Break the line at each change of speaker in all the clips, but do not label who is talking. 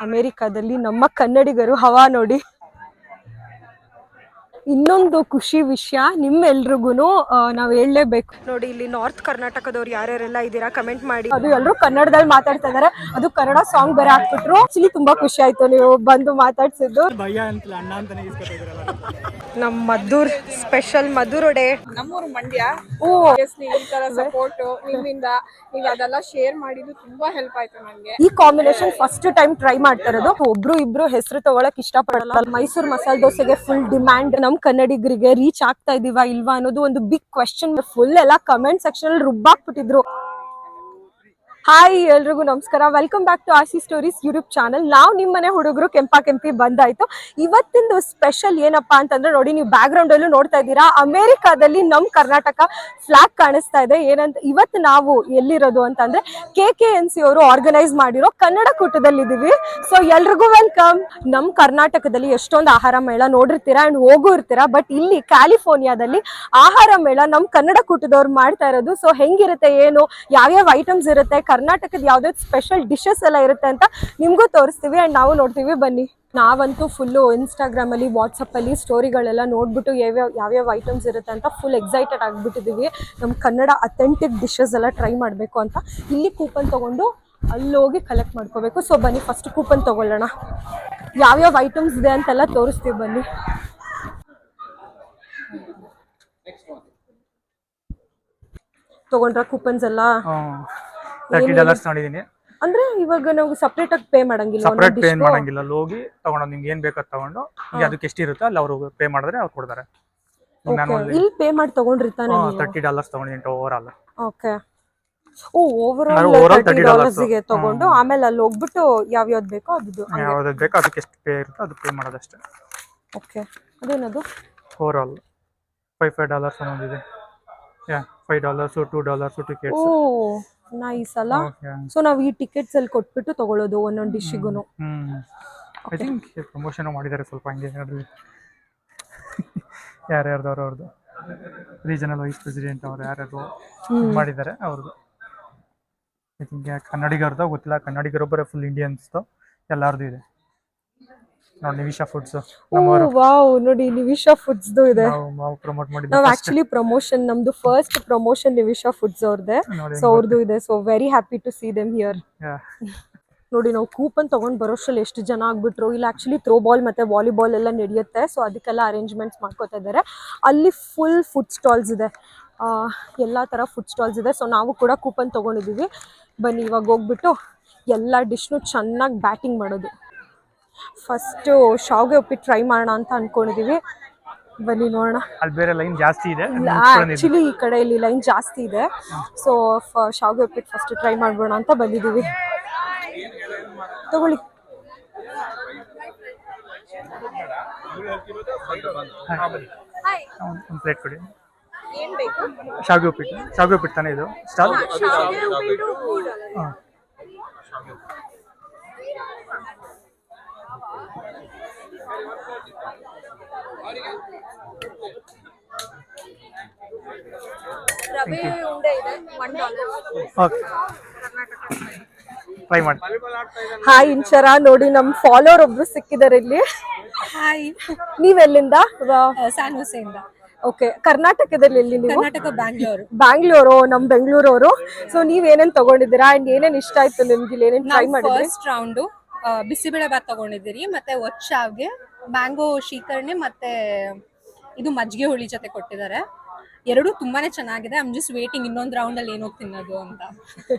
ಅಮೆರಿಕಾದಲ್ಲಿ ನಮ್ಮ ಕನ್ನಡಿಗರು ಹವಾ ನೋಡಿ. ಇನ್ನೊಂದು ಖುಷಿ ವಿಷಯ ನಿಮ್ಮೆಲ್ರಿಗೂ ನಾವ್ ಹೇಳಲೇಬೇಕು ನೋಡಿ. ಇಲ್ಲಿ ನಾರ್ತ್ ಕರ್ನಾಟಕದವ್ರು ಯಾರ್ಯಾರೆಲ್ಲ ಇದ್ದೀರಾ ಕಮೆಂಟ್ ಮಾಡಿ. ಅದು ಎಲ್ಲರೂ ಕನ್ನಡದಲ್ಲಿ ಮಾತಾಡ್ತಾ ಇದಾರೆ, ಅದು ಕನ್ನಡ ಸಾಂಗ್ ಬೇರೆ ಹಾಕ್ಬಿಟ್ರು. ಆಕ್ಚುಲಿ ತುಂಬಾ ಖುಷಿ ಆಯ್ತು ನೀವು ಬಂದು ಮಾತಾಡ್ಸಿದ್ದು. ನಮ್ ಮದ್ದೂರ್ ಸ್ಪೆಷಲ್ ಮದ್ದೂರ್ ವಡೆ,
ನಮ್ಮೂರು ಮಂಡ್ಯ. ಈ ತರ ಸಪೋರ್ಟ್ ನಿಮ್ಮಿಂದ ನೀವು ಅದೆಲ್ಲ ಶೇರ್ ಮಾಡಿದ್ದು ತುಂಬಾ ಹೆಲ್ಪ್ ಆಯ್ತು ನನಗೆ.
ಈ ಕಾಂಬಿನೇಷನ್ ಫಸ್ಟ್ ಟೈಮ್ ಟ್ರೈ ಮಾಡ್ತಾ ಇರೋದು. ಒಬ್ರು ಇಬ್ರು ಹೆಸರು ತಗೊಳಕ್ ಇಷ್ಟ ಪಡಲ್ಲ. ಮೈಸೂರು ಮಸಾಲೆ ದೋಸೆಗೆ ಫುಲ್ ಡಿಮ್ಯಾಂಡ್. ನಮ್ ಕನ್ನಡಿಗರಿಗೆ ರೀಚ್ ಆಗ್ತಾ ಇದೀವಾ ಇಲ್ವಾ ಅನ್ನೋದು ಒಂದು ಬಿಗ್ ಕ್ವೆಶ್ಚನ್. ಫುಲ್ ಎಲ್ಲ ಕಮೆಂಟ್ ಸೆಕ್ಷನ್ ಅಲ್ಲಿ ರುಬ್ಬಾಕ್ಬಿಟ್ಟಿದ್ರು. ಹಾಯ್ ಎಲ್ರಿಗೂ ನಮಸ್ಕಾರ, welcome back to RC stories YouTube channel. ನಾವು ನಿಮ್ಮನೆ ಹುಡುಗರು ಕೆಂಪಾ ಕೆಂಪಿ ಬಂದಾಯ್ತು. ಇವತ್ತಿಂದು ಸ್ಪೆಷಲ್ ಏನಪ್ಪಾ ಅಂತಂದ್ರೆ ನೋಡಿ, ನೀವು ಬ್ಯಾಕ್ ಗ್ರೌಂಡ್ ಅಲ್ಲೂ ನೋಡ್ತಾ ಇದ್ದೀರಾ, ಅಮೆರಿಕಾದಲ್ಲಿ ನಮ್ ಕರ್ನಾಟಕ ಫ್ಲಾಗ್ ಕಾಣಿಸ್ತಾ ಇದೆ. ಏನಂತ ಇವತ್ತು ನಾವು ಎಲ್ಲಿರೋದು ಅಂತಂದ್ರೆ KKNC ಅವರು ಆರ್ಗನೈಸ್ ಮಾಡಿರೋ ಕನ್ನಡ ಕೂಟದಲ್ಲಿ ಇದೀವಿ. ಸೊ ಎಲ್ರಿಗೂ ವೆಲ್ಕಮ್. ನಮ್ ಕರ್ನಾಟಕದಲ್ಲಿ ಎಷ್ಟೊಂದು ಆಹಾರ ಮೇಳ ನೋಡಿರ್ತೀರಾ ಅಂಡ್ ಹೋಗೂ ಇರ್ತೀರಾ, ಬಟ್ ಇಲ್ಲಿ ಕ್ಯಾಲಿಫೋರ್ನಿಯಾದಲ್ಲಿ ಆಹಾರ ಮೇಳ ನಮ್ ಕನ್ನಡ ಕೂಟದವ್ರು ಮಾಡ್ತಾ ಇರೋದು. ಸೊ ಹೆಂಗಿರುತ್ತೆ, ಏನು ಯಾವ್ಯಾವ ಐಟಮ್ಸ್ ಇರುತ್ತೆ, ಕರ್ನಾಟಕದ ಯಾವ್ದಾವ್ದು ಸ್ಪೆಷಲ್ ಡಿಶಸ್ ಎಲ್ಲ ಇರುತ್ತೆ ಅಂತ ನಿಮ್ಗೂ ತೋರಿಸ್ತೀವಿ ಅಂಡ್ ನಾವು ನೋಡ್ತೀವಿ ಬನ್ನಿ. ನಾವಂತೂ ಫುಲ್ಲು ಇನ್ಸ್ಟಾಗ್ರಾಮ್ ಅಲ್ಲಿ ವಾಟ್ಸಪ್ ಅಲ್ಲಿ ಸ್ಟೋರಿಗಳೆಲ್ಲ ನೋಡ್ಬಿಟ್ಟು ಯಾವ್ಯಾವ ಐಟಮ್ಸ್ ಇರುತ್ತೆ ಅಂತ ಫುಲ್ ಎಕ್ಸೈಟೆಡ್ ಆಗ್ಬಿಟ್ಟಿದೀವಿ. ನಮ್ಮ ಕನ್ನಡ ಅಥೆಂಟಿಕ್ ಡಿಶಸ್ ಎಲ್ಲ ಟ್ರೈ ಮಾಡಬೇಕು ಅಂತ. ಇಲ್ಲಿ ಕೂಪನ್ ತಗೊಂಡು ಅಲ್ಲೋಗಿ ಕಲೆಕ್ಟ್ ಮಾಡ್ಕೋಬೇಕು. ಸೊ ಬನ್ನಿ ಫಸ್ಟ್ ಕೂಪನ್ ತಗೊಳ್ಳೋಣ. ಯಾವ್ಯಾವ ಐಟಮ್ಸ್ ಇದೆ ಅಂತೆಲ್ಲ ತೋರಿಸ್ತೀವಿ ಬನ್ನಿ. ತಗೊಂಡ್ರ ಕೂಪನ್ಸ್ ಎಲ್ಲ
$30 ನೋಡಿದೀನಿ.
ಅಂದ್ರೆ ಇವಾಗ ನಾವು ಸಪರೇಟ್ ಆಗಿ ಪೇ ಮಾಡಂಗಿಲ್ಲ,
ಸಪರೇಟ್ ಪೇ ಮಾಡಂಗಿಲ್ಲ. ಅಲ್ಲಿ ಹೋಗಿ ತಗೊಂಡು ನಿಮ್ಗೆ ಏನ್ ಬೇಕಂತ ತಗೊಂಡು ಅದಕ್ಕೆ ಎಷ್ಟು ಇರುತ್ತೆ ಅಲ್ಲಿ ಅವರು ಪೇ ಮಾಡಿದ್ರೆ ಅವ್ರು ಕೊಡ್ತಾರೆ.
ಇಲ್ಲಿ ಪೇ ಮಾಡಿ ತಗೊಂಡಿರ್ತಾನೆ.
$30 ತಗೊಂಡಿದ್ದೀನಿ over all.
Okay. Over all $30 ಗೆ ತಗೊಂಡು ಆಮೇಲೆ ಅಲ್ಲಿ ಹೋಗ್ಬಿಟ್ಟು ಯಾವ್ಯಾವ್ದು ಬೇಕೋ ಅದು
ಯಾವ್ದು ಬೇಕೋ ಅದಕ್ಕೆ ಎಷ್ಟು ಪೇ ಇರುತ್ತೆ ಅದು ಪೇ ಮಾಡೋದಷ್ಟೇ.
ಓಕೆ. ಅದೇನದು
ಓವರ್ ಆಲ್ $5 ಅನ್ನೋದಿದೆ. $5 $2 ಟಿಕೆಟ್ಸ್.
ಓ ನೈಸ್ ಅಲ್ಲ. ಸೊ ನಾವು ಈ ಟಿಕೆಟ್ಸ್ ಅಲ್ಲಿ ಕೊಟ್ಬಿಟ್ಟು ತಗೊಳ್ಳೋದು ಒಂದೊಂದು ಡಿಶ್ಗೂ.
ಐ ಥಿಂಕ್ ಪ್ರಮೋಷನ್ ಮಾಡಿದ್ದಾರೆ ಸ್ವಲ್ಪ ಹಂಗೆ ನೋಡ್ರಿ. ಯಾರ್ಯಾರ್ದವ್ರು ಅವ್ರದ್ದು ರೀಜನಲ್ ವೈಸ್ ಪ್ರೆಸಿಡೆಂಟ್ ಅವ್ರು ಯಾರ್ಯಾರು ಮಾಡಿದ್ದಾರೆ ಅವ್ರದ್ದು. ಐ ಥಿಂಕ್ ಕನ್ನಡಿಗರ್ದು ಗೊತ್ತಿಲ್ಲ, ಕನ್ನಡಿಗರೊಬ್ಬರೇ ಫುಲ್ ಇಂಡಿಯನ್ಸ್ದು ಎಲ್ಲಾರ್ದು ಇದೆ ನೋಡಿ. ನಿವಿಶಾ ಫುಡ್ಸ್,
ವಾವ್ ನೋಡಿ ನಿವಿಶಾ ಫುಡ್ಸ್ ಇದೆ.
ನಾವು ಪ್ರಮೋಟ್ ಮಾಡಿದ್ವಿ.
ನಾವು ಆಕ್ಚುಲಿ ಪ್ರಮೋಷನ್, ನಮ್ದು ಫಸ್ಟ್ ಪ್ರಮೋಷನ್ ನಿವಿಶಾ ಫುಡ್ಸ್ ಅವ್ರದ್ದೇ. ಸೊ ಅವ್ರದ್ದು ಇದೆ. So very happy to see them here. ನೋಡಿ ನಾವು ಕೂಪನ್ ತಗೊಂಡ್ ಬರೋಷ್ರಲ್ಲಿ ಎಷ್ಟು ಜನ ಆಗ್ಬಿಟ್ರು. ಇಲ್ಲಿ ಆಕ್ಚುಲಿ ಥ್ರೋ ಬಾಲ್ ಮತ್ತೆ ವಾಲಿಬಾಲ್ ಎಲ್ಲ ನಡೆಯುತ್ತೆ. ಸೊ ಅದಕ್ಕೆಲ್ಲ ಅರೇಂಜ್ಮೆಂಟ್ಸ್ ಮಾಡ್ಕೋತಾ ಇದ್ದಾರೆ. ಅಲ್ಲಿ ಫುಲ್ ಫುಡ್ ಸ್ಟಾಲ್ಸ್ ಇದೆ, ಎಲ್ಲ ತರ ಫುಡ್ ಸ್ಟಾಲ್ಸ್ ಇದೆ. ಸೊ ನಾವು ಕೂಡ ಕೂಪನ್ ತಗೊಂಡಿದೀವಿ. ಬನ್ನಿ ಇವಾಗ ಹೋಗ್ಬಿಟ್ಟು ಎಲ್ಲ ಡಿಶ್ನು ಚೆನ್ನಾಗಿ ಬ್ಯಾಟಿಂಗ್ ಮಾಡೋದು. ಫಸ್ಟ್ ಶಾವಿಗೆ ಉಪ್ಪಿಟ್ಟು ಟ್ರೈ ಮಾಡೋಣ ಅಂತ ಅನ್ಕೊಂಡಿದೀವಿ. ಬನ್ನಿ ನೋಡೋಣ.
ಅಲ್ಲಿ ಬೇರೆ ಲೈನ್ ಜಾಸ್ತಿ ಇದೆ,
ಆಕ್ಚುಲಿ ಈ ಕಡೆ ಇಲ್ಲಿ ಲೈನ್ ಜಾಸ್ತಿ ಇದೆ. ಸೊ ಶಾವಿಗೆ ಉಪ್ಪಿಟ್ಟು ಫಸ್ಟ್ ಟ್ರೈ ಮಾಡ್ಬೋಣ ಅಂತ ಬಂದಿದೀವಿ. ತಗೊಳ್ಳಿ.
ಒಂದು ಪ್ಲೇಟ್ ಕೊಡಿ. ಶಾವಿಗೆ ಉಪ್ಪಿಟ್ಟು. ಶಾವಿಗೆ ಉಪ್ಪಿಟ್ಟು ತಾನೇ ಇದು ಸ್ಟಾಲ್?
ರವೆ ಉಂಡೆ ಇದೆ $1.
ಓಕೆ, ಟ್ರೈ ಮಾಡಿ.
ಹಾಯ್ ಇಂಚರ ನೋಡಿ, ನಮ್ ಫಾಲೋವರ್ ಒಬ್ರು ಸಿಕ್ಕಿದ್ದಾರೆ ಇಲ್ಲಿ.
ಹಾಯ್,
ನೀವೆಲ್ಲಿಂದ?
ಸ್ಯಾನ್ ಹೊಸೆಯಿಂದ.
ಓಕೆ. ಕರ್ನಾಟಕದಲ್ಲಿ ಎಲ್ಲಿ ನೀವು?
ಕರ್ನಾಟಕ
ಬ್ಯಾಂಗ್ಳೂರು. ನಮ್ ಬೆಂಗಳೂರವರು. ಸೊ ನೀವ್ ಏನೇನ್ ತಗೊಂಡಿದ್ದೀರಾ ಅಂಡ್ ಏನೇನ್ ಇಷ್ಟ ಆಯ್ತು ನಿಮ್ಗೆ? ಏನೇನ್ ಟ್ರೈ ಮಾಡಿದ್ರಿ?
ಫಸ್ಟ್ ರೌಂಡ್ ಬಿಸಿಬೇಳೆ ಬಾತ್ ತಗೊಂಡಿದ್ದೀರಿ, ಮತ್ತೆ ಒತ್ ಶಾವ್ಗೆ, ಮ್ಯಾಂಗೋ ಶೀಕರ್ಣಿ, ಮತ್ತೆ ಇದು ಮಜ್ಜಿಗೆ ಹುಳಿ ಜೊತೆ ಕೊಟ್ಟಿದ್ದಾರೆ. ಎರಡು ತುಂಬಾನೇ ಚೆನ್ನಾಗಿದೆ. ಐಮ್ ಜಸ್ಟ್ ವೇಟಿಂಗ್ ಇನ್ನೊಂದು ರೌಂಡ್ ಅಲ್ಲಿ ಏನೋ ತಿನ್ನೋದು ಅಂತ.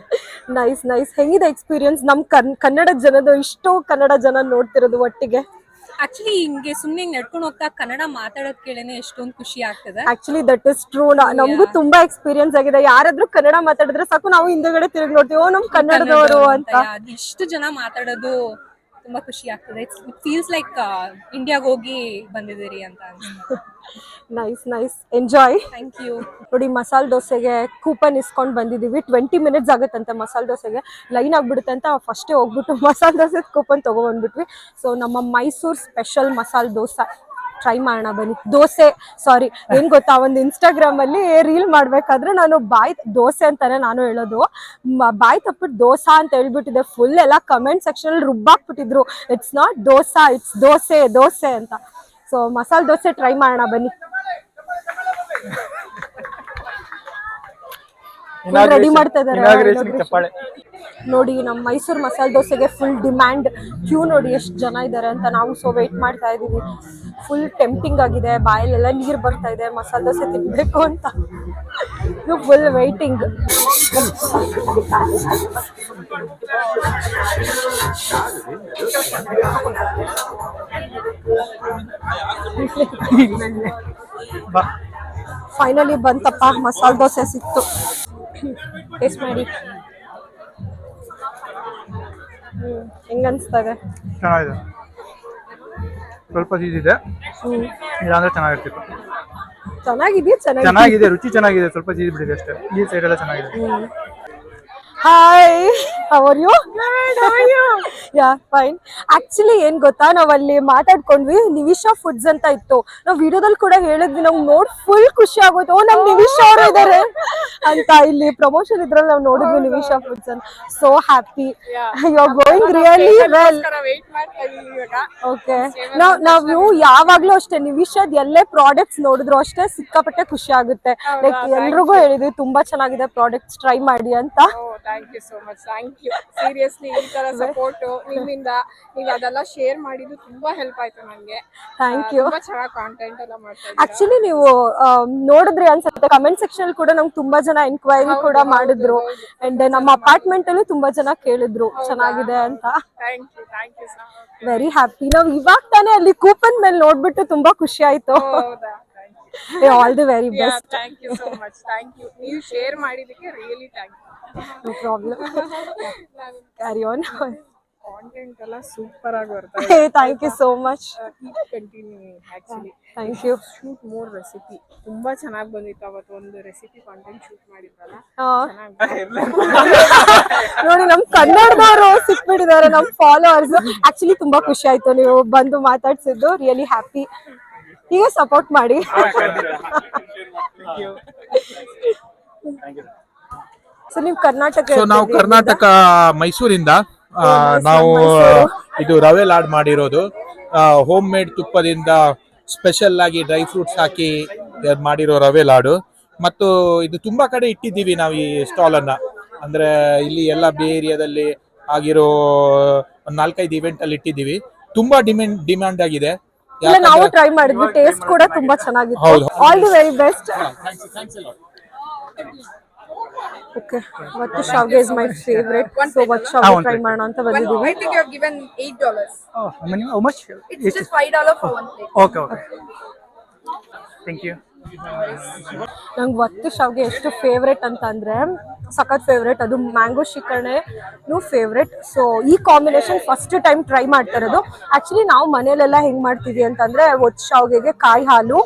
Nice nice. ಹೆಂಗಿದೆ ಎಕ್ಸ್ಪೀರಿಯನ್ಸ್? ನಮ್ ಕನ್ನಡ ಜನದ ಇಷ್ಟೋ ಕನ್ನಡ ಜನ ನೋಡ್ತಿರೋದು ಒಟ್ಟಿಗೆ.
ಆಕ್ಚುಲಿ ಹಿಂಗೆ ಸುಮ್ನೆ ನಡ್ಕೊಂಡು ಹೋಗ್ತಾ ಕನ್ನಡ ಮಾತಾಡೋದ್ ಕೇಳೇನೆ ಎಷ್ಟೊಂದು ಖುಷಿ ಆಗ್ತದೆ.
Actually that is true. ನಮಗೂ ತುಂಬಾ ಎಕ್ಸ್ಪೀರಿಯನ್ಸ್ ಆಗಿದೆ. ಯಾರಾದ್ರೂ ಕನ್ನಡ ಮಾತಾಡಿದ್ರೆ ಸಾಕು ನಾವು ಹಿಂದೆಗಡೆ ತಿರುಗಿ ನೋಡ್ತೀವಿ, ಓ ನಮ್ ಕನ್ನಡದವರು ಅಂತ.
ಇಷ್ಟು ಜನ ಮಾತಾಡೋದು ತುಂಬಾ ಖುಷಿ ಆಗ್ತದೆ. ಇಟ್ ಫೀಲ್ಸ್ ಲೈಕ್ ಇಂಡಿಯಾಗ ಹೋಗಿ ಬಂದಿದ್ದೀರಿ ಅಂತ ಅನ್ಸುತ್ತೆ.
Nice nice, enjoy.
Thank you.
ನೋಡಿ ಮಸಾಲೆ ದೋಸೆಗೆ ಕೂಪನ್ ಇಸ್ಕೊಂಡು ಬಂದಿದ್ದೀವಿ. 20 ಮಿನಿಟ್ಸ್ ಆಗುತ್ತಂತೆ ಮಸಾಲೆ ದೋಸೆಗೆ. ಲೈನ್ ಆಗ್ಬಿಡುತ್ತೆ ಅಂತ ಫಸ್ಟೇ ಹೋಗ್ಬಿಟ್ಟು ಮಸಾಲೆ ದೋಸೆ ಕೂಪನ್ ತೊಗೊಬಂದ್ಬಿಟ್ವಿ. ಸೊ ನಮ್ಮ ಮೈಸೂರು ಸ್ಪೆಷಲ್ ಮಸಾಲೆ ದೋಸೆ ಟ್ರೈ ಮಾಡೋಣ ಬನ್ನಿ. ದೋಸೆ ಸಾರಿ ಏನ್ ಗೊತ್ತಾ, ಒಂದು ಇನ್ಸ್ಟಾಗ್ರಾಮ್ ಅಲ್ಲಿ ರೀಲ್ ಮಾಡ್ಬೇಕಾದ್ರೆ ನಾನು ದೋಸೆ ಅಂತಾನೆ ನಾನು ಹೇಳೋದು, ಬಾಯ್ ತಪ್ಪಿಟ್ಟು ದೋಸಾ ಅಂತ ಹೇಳ್ಬಿಟ್ಟಿದೆ. ಫುಲ್ ಎಲ್ಲ ಕಮೆಂಟ್ ಸೆಕ್ಷನ್ ಅಲ್ಲಿ ರುಬ್ಬಾಕ್ಬಿಟ್ಟಿದ್ರು, it's not dosa it's dose dose ಅಂತ. ಸೊ ಮಸಾಲೆ ದೋಸೆ ಟ್ರೈ ಮಾಡೋಣ ಬನ್ನಿ. ರೆಡಿ ಮಾಡ್ತಾ ಇದಾರೆ ನೋಡಿ. ನಮ್ಮ ಮೈಸೂರು ಮಸಾಲೆ ದೋಸೆಗೆ ಫುಲ್ ಡಿಮ್ಯಾಂಡ್, ಕ್ಯೂ ನೋಡಿ ಎಷ್ಟು ಜನ ಇದ್ದಾರೆ ಅಂತ. ನಾವು ಸೊ ವೇಟ್ ಮಾಡ್ತಾ ಇದೀವಿ. ಫುಲ್ ಟೆಂಪ್ಟಿಂಗ್ ಆಗಿದೆ, ಬಾಯಲ್ಲೆಲ್ಲ ನೀರು ಬರ್ತಾ ಇದೆ ಮಸಾಲೆ ದೋಸೆ ತಿನ್ಬೇಕು ಅಂತ. Full waiting. ಫೈನಲಿ ಬಂತಪ್ಪ, ಮಸಾಲೆ ದೋಸೆ ಸಿಕ್ತು. ಟೇಸ್ಟ್ ಮಾಡಿ ಹೆಂಗ ಅನ್ಸ್ತಾ ಇದೆ?
ಚೆನ್ನಾಗಿದೆ, ಸ್ವಲ್ಪ ಇದೆ, ಇಲ್ಲಾಂದ್ರೆ ಚೆನ್ನಾಗಿರ್ತಿತ್ತು. ಚೆನ್ನಾಗಿದೆ, ರುಚಿ ಚೆನ್ನಾಗಿದೆ, ಸ್ವಲ್ಪ ಚೀಸ್ ಬಿಟ್ಟಿದೆ ಅಷ್ಟೇ. ಈ ಸೈಡ್ ಎಲ್ಲ ಚೆನ್ನಾಗಿದೆ.
Hi, how are you? Ya fine. Actually ಏನ್ ಗೊತ್ತಾ, ನಾವ್ ಅಲ್ಲಿ ಮಾತಾಡ್ಕೊಂಡ್ವಿ, ನಿವಿಶಾ ಫುಡ್ಸ್ ಅಂತ ಇತ್ತು. ನಾವ್ ವಿಡಿಯೋದಲ್ಲಿ ಕೂಡ ಹೇಳಿದ್ವಿ, ನಮ್ಗೆ ನೋಡಿ ಫುಲ್ ಖುಷಿ ಆಗೋಯ್ತು, ಓ ನಮ್ ನಿವಿಶಾ ಅವರು ಇದಾರೆ ಅಂತ. ಇಲ್ಲಿ ಪ್ರಮೋಷನ್ ಇದ್ರಲ್ಲಿ ನಾವು ನೋಡಿದ್ವಿ ನಿವಿಶಾ ಫುಡ್ಸ್ ಅಂತ. So happy, you are going really well. Okay, ನಾವು ಯಾವಾಗ್ಲೂ ಅಷ್ಟೇ ನಿವಿಶಾದ್ ಎಲ್ಲೇ ಪ್ರಾಡಕ್ಟ್ಸ್ ನೋಡಿದ್ರು ಅಷ್ಟೇ ಸಿಕ್ಕಾಪಟ್ಟೆ ಖುಷಿ ಆಗುತ್ತೆ. ಲೈಕ್ ಎಲ್ರಿಗೂ ಹೇಳಿದ್ವಿ ತುಂಬಾ ಚೆನ್ನಾಗಿದೆ ಪ್ರಾಡಕ್ಟ್ಸ್, ಟ್ರೈ ಮಾಡಿ ಅಂತ.
Thank you so much, thank you seriously. ಈ ತರ ಸಪೋರ್ಟ್ ನಿಮ್ಮಿಂದ, ನೀವು ಅದೆಲ್ಲ ಶೇರ್ ಮಾಡಿದ್ದು ತುಂಬಾ ಹೆಲ್ಪ್ ಆಯ್ತು ನನಗೆ.
Thank you.
ತುಂಬಾ ಚೆನ್ನಾಗಿ ಕಾಂಟೆಂಟ್ ಎಲ್ಲ ಮಾಡ್ತಾ ಇದ್ದೀರಾ.
ಆಕ್ಚುಲಿ ನೀವು ನೋಡಿದ್ರಿ ಅನ್ಸುತ್ತೆ, ಕಮೆಂಟ್ ಸೆಕ್ಷನ್ ಕೂಡ ನಮ್ಗೆ ತುಂಬಾ ಜನ ಎನ್ಕ್ವೈರಿ ಕೂಡ ಮಾಡಿದ್ರು. ಅಂಡ್ ನಮ್ಮ ಅಪಾರ್ಟ್ಮೆಂಟ್ ಅಲ್ಲೂ ತುಂಬಾ ಜನ ಕೇಳಿದ್ರು ಚೆನ್ನಾಗಿದೆ ಅಂತ.
Thank you so much,
very happy. ನಾವ್ ಇವಾಗ ತಾನೇ ಅಲ್ಲಿ ಕೂಪನ್ ಮೇಲೆ ನೋಡ್ಬಿಟ್ಟು ತುಂಬಾ ಖುಷಿ ಆಯ್ತು.
ಹೌದಾ?
All the very best.
Thank you so much, thank you. ನೀವು ಶೇರ್ ಮಾಡಿದ್ದಕ್ಕೆ really thank you.
No problem, carry on.
Content ಎಲ್ಲ ಸೂಪರ್ ಆಗಿ ಬರ್ತಾ ಇದೆ.
Thank you so much.
Continue actually.
Thank you.
Shoot more recipe ತುಂಬಾ ಚೆನ್ನಾಗಿ ಬಂದಿತ್ತು. ಅವತ್ತು ಒಂದು ರೆಸಿಪಿ ಕಾಂಟೆಂಟ್ ಶೂಟ್ ಮಾಡಿದ್ರಲ್ಲ,
ನೋಡಿ ನಮ್ ಕನ್ನಡದವರು ಸಿಕ್ಬಿಟ್ಟಿದ್ದಾರೆ, ನಮ್ ಫಾಲೋವರ್ಸ್. ಆಕ್ಚುಲಿ ತುಂಬಾ ಖುಷಿ ಆಯ್ತು ನೀವು ಬಂದು ಮಾತಾಡ್ಸಿದ್ದು, ರಿಯಲಿ ಹ್ಯಾಪಿ. ಹೀಗೆ ಸಪೋರ್ಟ್ ಮಾಡಿ. ಸೊ ನೀವು ಕರ್ನಾಟಕ?
ನಾವು ಕರ್ನಾಟಕ ಮೈಸೂರಿಂದ ನಾವು ಇದು ರವೆ ಲಾಡ್ ಮಾಡಿರೋದು, ಹೋಮ್ ಮೇಡ್ ತುಪ್ಪದಿಂದ ಸ್ಪೆಷಲ್ ಆಗಿ ಡ್ರೈ ಫ್ರೂಟ್ಸ್ ಹಾಕಿ ಮಾಡಿರೋ ರವೆ ಲಾಡು. ಮತ್ತು ಇದು ತುಂಬಾ ಕಡೆ ಇಟ್ಟಿದ್ದೀವಿ ನಾವು ಈ ಸ್ಟಾಲ್ ಅನ್ನ. ಅಂದ್ರೆ ಇಲ್ಲಿ ಎಲ್ಲ ಬೇ ಏರಿಯಾದಲ್ಲಿ ಆಗಿರೋ ಒಂದ್ 4-5 ಇವೆಂಟ್ ಅಲ್ಲಿ ಇಟ್ಟಿದ್ದೀವಿ. ತುಂಬಾ ಡಿಮ್ಯಾಂಡ್ ಆಗಿದೆ.
ನಾವು ಟ್ರೈ ಮಾಡಿದ್ವಿ, ಟೇಸ್ಟ್ ಕೂಡ ತುಂಬಾ ಚೆನ್ನಾಗಿತ್ತು. All the very best. Okay, ottu shavige is my favourite. So ottu shavige try ಮಾಡೋಣ ಅಂತ ಬಂದಿದ್ದೀವಿ.
I think you have given $8.
Oh, how much?
It's just $5 for one plate.
Okay. Thank you.
ನಂಗೆ ವತ್ತು ಶಾವ್ಗೆ ಎಷ್ಟು ಫೇವ್ರೇಟ್ ಅಂತ ಅಂದ್ರೆ ಸಖತ್ ಫೇವ್ರೇಟ್. ಅದು ಮ್ಯಾಂಗೋ ಶ್ರೀಕರ್ಣೆನೂ ಫೇವ್ರೇಟ್. ಸೊ ಈ ಕಾಂಬಿನೇಷನ್ ಫಸ್ಟ್ ಟೈಮ್ ಟ್ರೈ ಮಾಡ್ತಾ ಇರೋದು. ಆಕ್ಚುಲಿ ನಾವು ಮನೇಲೆಲ್ಲ ಹೆಂಗ್ ಮಾಡ್ತೀವಿ ಅಂತಂದ್ರೆ, ಒತ್ತು ಶಾವ್ಗೆಗೆ ಕಾಯಿ ಹಾಲು,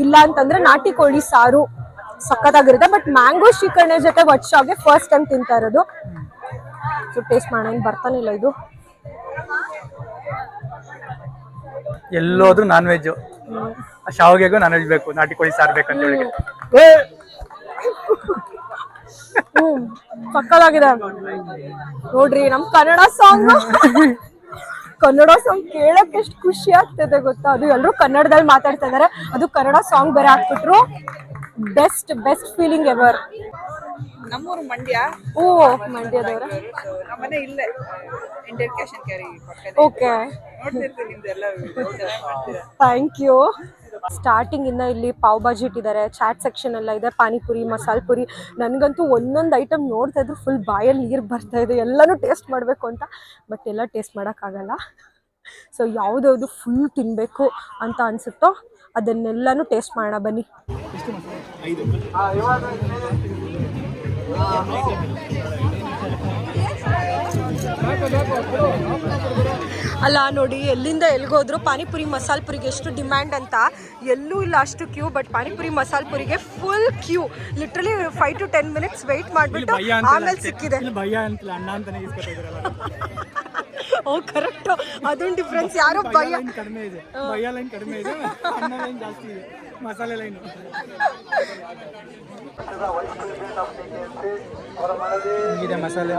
ಇಲ್ಲ ಅಂತಂದ್ರೆ ನಾಟಿ ಕೋಳಿ ಸಾರು ಸಖತ್ತಾಗಿರುತ್ತೆ. ಬಟ್ ಮ್ಯಾಂಗೋ ಶ್ರೀಕರ್ಣೆ ಜೊತೆ ಒತ್ತು ಶಾವ್ಗೆ ಫಸ್ಟ್ ಟೈಮ್ ತಿಂತಾ ಇರೋದು. ಸೊ ಟೇಸ್ಟ್ ಮಾಡೋಣ. ಏನು ಬರ್ತಾನಿಲ್ಲ ಇದು.
ಎಲ್ಲೋದ್ರು ನಾನ್ ವೆಜ್, ಶಾವಿಗೆಗೂ ನಾನ್ ವೆಜ್ ಬೇಕು, ನಾಟಿ ಕೋಳಿ ಸಾರು ಬೇಕಂತ ಹೇಳಿ.
ಸಕ್ಕತ್ತಾಗಿದೆ ನೋಡ್ರಿ. ನಮ್ ಕನ್ನಡ ಸಾಂಗ್ ಕೇಳಕ್ ಎಷ್ಟು ಖುಷಿ ಆಗ್ತದೆ ಗೊತ್ತಾ. ಅದು ಎಲ್ಲರೂ ಕನ್ನಡದಲ್ಲಿ ಮಾತಾಡ್ತಾ ಇದಾರೆ, ಅದು ಕನ್ನಡ ಸಾಂಗ್ ಬೇರೆ ಹಾಕ್ಬಿಟ್ರು. Best feeling ever.
ನಮ್ಮೂರು ಮಂಡ್ಯ.
ಓ, ಮಂಡ್ಯದವರ?
ನಮ್ಮನೆ ಇಲ್ಲೇ Indian cash and carry.
Okay,
ನೋಡ್ತಿರ್ತೀನಿ ನಿಮ್ದೆಲ್ಲ.
Thank you. ಸ್ಟಾರ್ಟಿಂಗ್ ಇಂದ ಇಲ್ಲಿ ಪಾವ್ ಭಾಜಿ ಇಟ್ಟಿದ್ದಾರೆ, ಚಾಟ್ ಸೆಕ್ಷನ್ ಎಲ್ಲ ಇದೆ, ಪಾನಿಪುರಿ, ಮಸಾಲೆ ಪುರಿ. ನನಗಂತೂ ಒಂದೊಂದು ಐಟಮ್ ನೋಡ್ತಾ ಇದ್ರು ಫುಲ್ ಬಾಯಲ್ಲಿ ನೀರು ಬರ್ತಾ ಇದೆ, ಎಲ್ಲನೂ ಟೇಸ್ಟ್ ಮಾಡಬೇಕು ಅಂತ. ಬಟ್ ಎಲ್ಲ ಟೇಸ್ಟ್ ಮಾಡೋಕ್ಕಾಗಲ್ಲ. ಸೊ ಯಾವುದ್ಯಾವುದು ಫುಲ್ ತಿನ್ನಬೇಕು ಅಂತ ಅನಿಸುತ್ತೋ ಅದನ್ನೆಲ್ಲನೂ ಟೇಸ್ಟ್ ಮಾಡೋಣ ಬನ್ನಿ. ಅಲ್ಲ ನೋಡಿ, ಎಲ್ಲಿಂದ ಎಲ್ಗೋದ್ರು ಪಾನಿಪುರಿ ಮಸಾಲೆ ಪುರಿಗೆ ಎಷ್ಟು ಡಿಮ್ಯಾಂಡ್ ಅಂತ. ಎಲ್ಲೂ ಇಲ್ಲ ಅಷ್ಟು ಕ್ಯೂ, ಬಟ್ ಪಾನಿಪುರಿ ಮಸಾಲೆ ಪುರಿಗೆ full queue. Literally 5 to 10 minutes wait ಮಾಡಿಬಿಟ್ಟು ಆಮೇಲೆ ಸಿಕ್ಕಿದೆ. ಓ ಕರೆಕ್ಟ್, ಅದೊಂದು ಡಿಫ್ರೆನ್ಸ್. ಯಾರೋ ಭಯ
ಕಡಿಮೆ ಇದೆ, ಭಯ ಲೈನ್ ಕಡಿಮೆ ಇದೆ, ಅನ್ನ ಲೈನ್ ಜಾಸ್ತಿ ಇದೆ, ಮಸಾಲೆ ಲೈನ್. ಇದೆ ಮಸಾಲೆ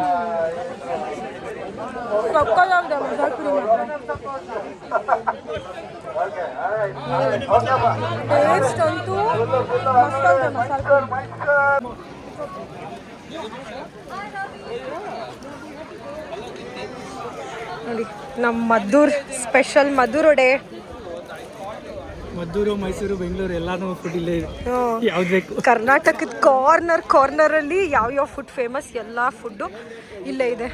ಟೇಸ್ಟ್ ಅಂತೂ ಮಸ್ತಾಗಿದೆ ಮಸಾಲೆ ಪುರಿ. ನೋಡಿ ನಮ್ಮ ಮದ್ದೂರ್ ಸ್ಪೆಷಲ್ ಮದ್ದೂರ್ ವಡೆ.
ಮದ್ದೂರು, ಮೈಸೂರು, ಬೆಂಗಳೂರು ಎಲ್ಲಾನು ಫುಡ್ ಇಲ್ಲೇ ಇದೆ. ಯಾವ್ದು ಬೇಕು?
ಕರ್ನಾಟಕದ ಕಾರ್ನರಲ್ಲಿ ಯಾವ್ಯಾವ ಫುಡ್ ಫೇಮಸ್ ಎಲ್ಲ ಫುಡ್ಡು ಇಲ್ಲೇ ಇದೆ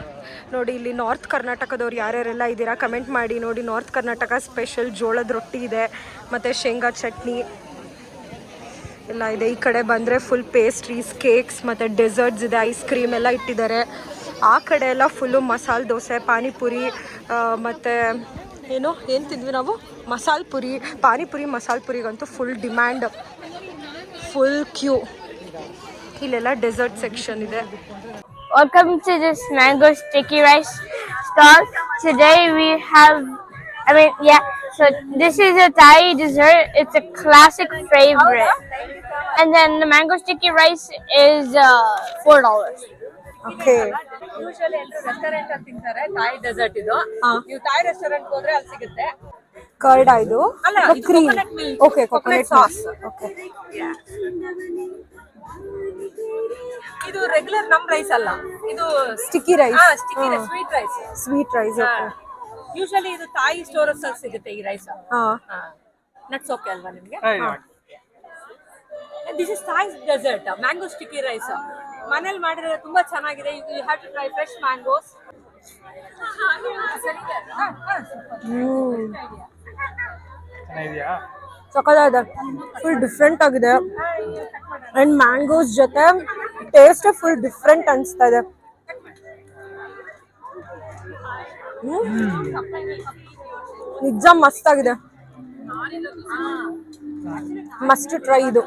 ನೋಡಿ. ಇಲ್ಲಿ ನಾರ್ತ್ ಕರ್ನಾಟಕದವ್ರು ಯಾರ್ಯಾರೆಲ್ಲ ಇದ್ದೀರಾ ಕಮೆಂಟ್ ಮಾಡಿ. ನೋಡಿ ನಾರ್ತ್ ಕರ್ನಾಟಕ ಸ್ಪೆಷಲ್ ಜೋಳದ ರೊಟ್ಟಿ ಇದೆ, ಮತ್ತು ಶೇಂಗಾ ಚಟ್ನಿ ಎಲ್ಲ ಇದೆ. ಈ ಕಡೆ ಬಂದರೆ ಫುಲ್ ಪೇಸ್ಟ್ರೀಸ್, ಕೇಕ್ಸ್ ಮತ್ತು ಡೆಸರ್ಟ್ಸ್ ಇದೆ, ಐಸ್ ಕ್ರೀಮ್ ಎಲ್ಲ ಇಟ್ಟಿದ್ದಾರೆ. ಆ ಕಡೆ ಎಲ್ಲ ಫುಲ್ಲು ಮಸಾಲೆ ದೋಸೆ, ಪಾನಿಪುರಿ, ಮತ್ತು ಏನು ತಿಂದ್ವಿ ನಾವು, ಮಸಾಲೆ ಪುರಿ, ಪಾನಿಪುರಿ, ಮಸಾಲೆ ಪುರಿಗಂತೂ ಫುಲ್ ಡಿಮ್ಯಾಂಡ್, ಫುಲ್ ಕ್ಯೂ. ಇಲ್ಲೆಲ್ಲ ಡೆಸರ್ಟ್ ಸೆಕ್ಷನ್ ಇದೆ.
Welcome to this mango sticky rice stall. Today we have, so this is a Thai dessert. It's a classic favorite. And then the mango sticky rice is $4.
Okay.
Usually ಎಲ್ಲರೂ restaurant ಅಲ್ಲಿ ತಿಂತಾರೆ Thai dessert ಇದು. ನೀವು Thai restaurant ಹೋದ್ರೆ ಅಲ್ಲಿ ಸಿಗುತ್ತೆ.
Curd ಇದು
ಅಲ್ಲ, ಇದು
cream.
coconut milk.
Okay,
Coconut
coconut
sauce.
Sauce. Okay.
ಇದು ರೆಗ್ಯುಲರ್ ನಮ್ ರೈಸ್ ಅಲ್ಲ, ಇದು
sticky rice,
sweet rice.
Sweet rice. Okay.
Usually ಇದು ತಾಯಿ ಸ್ಟೋರ್ಸ್ ಅಲ್ಲಿ ಸಿಗುತ್ತೆ ಈ ರೈಸ್.
ಹಾಂ,
ನಟ್ಸ್ ಓಕೆ ಅಲ್ವಾ ನಿಮ್ಗೆ? This is Thai dessert mango sticky rice. ಮನೇಲಿ ಮಾಡಿದ್ರೆ ತುಂಬಾ ಚೆನ್ನಾಗಿದೆ. You have to try fresh mangoes.
ಚೆನ್ನಾಗಿದೆಯಾ?
ಸಕ್ಕತ್ತಾಗಿದೆ, ಫುಲ್ ಡಿಫ್ರೆಂಟ್ ಆಗಿದೆ. ಆ್ಯಂಡ್ ಮ್ಯಾಂಗೋಸ್ ಜೊತೆ ಟೇಸ್ಟ್ ಫುಲ್ ಡಿಫ್ರೆಂಟ್ ಅನಿಸ್ತಾ ಇದೆ. ನಿಜ ಮಸ್ತಾಗಿದೆ, ಮಸ್ಟ್ ಟ್ರೈ ಇದು.